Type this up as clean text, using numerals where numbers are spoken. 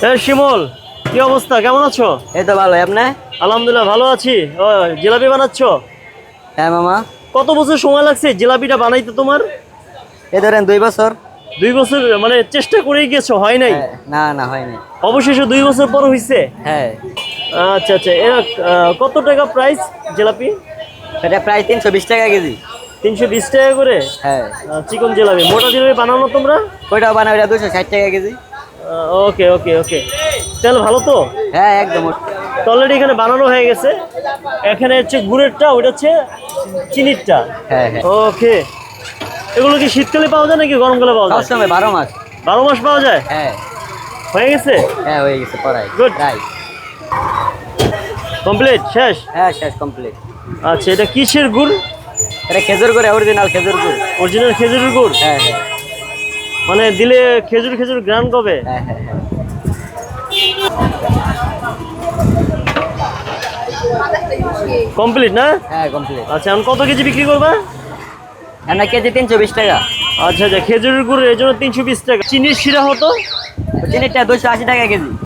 শিমুল, কি অবস্থা, কেমন আছো? এই তো ভালো, আপনি? আলহামদুলিল্লাহ ভালো আছি। ও, জিলাপি বানাচ্ছো? হ্যাঁ মামা। কত বছর সময় লাগছে জিলাপিটা বানাইতে তোমার? এই ধরেন 2 বছর। 2 বছর মানে চেষ্টা করেই গেছো, হয় নাই? হ্যাঁ, না না হয়নি। অবশেষে 2 বছর পর হইছে? হ্যাঁ। আচ্ছা আচ্ছা, এরা কত টাকা প্রাইস জিলাপি? এটা প্রায় 320 টাকা কেজি। 320 টাকা করে? হ্যাঁ। চিকন জিলাপি, মোটা জিলাপি বানানো তোমরা? ওইটাও বানাবে, এটা 260 টাকা কেজি। ওকে ওকে ওকে। তেল ভালো তো? হ্যাঁ একদম। অলরেডি এখানে বানানো হয়ে গেছে। এখানে হচ্ছে গুড়েরটা, ওইটা হচ্ছে চিনিরটা। হ্যাঁ হ্যাঁ। ওকে। এগুলো কি শীতকালে পাওয়া যায় নাকি গরমকালে পাওয়া যায়? সবসময় 12 মাস। 12 মাস পাওয়া যায়? হ্যাঁ। হয়ে গেছে? হ্যাঁ হয়ে গেছে পড়াই। Good. রাইট। কমপ্লিট, শেষ? হ্যাঁ শেষ, কমপ্লিট। আচ্ছা, এটা কিসের গুড়? এটা খেজুর গুড়, অরিজিনাল খেজুর গুড়। অরিজিনাল খেজুরের গুড়? হ্যাঁ হ্যাঁ। মানে দিলে খেজুর খেজুর গ্রান কবে? হ্যাঁ হ্যাঁ হ্যাঁ। কমপ্লিট না? হ্যাঁ কমপ্লিট। আচ্ছা, এখন কত কেজি বিক্রি করবা? না কেজি 320 টাকা। আচ্ছা আচ্ছা, খেজুরের গুড় এই জন্য 320 টাকা। চিনির শিরা হতো? চিনিটা 280 টাকা কেজি।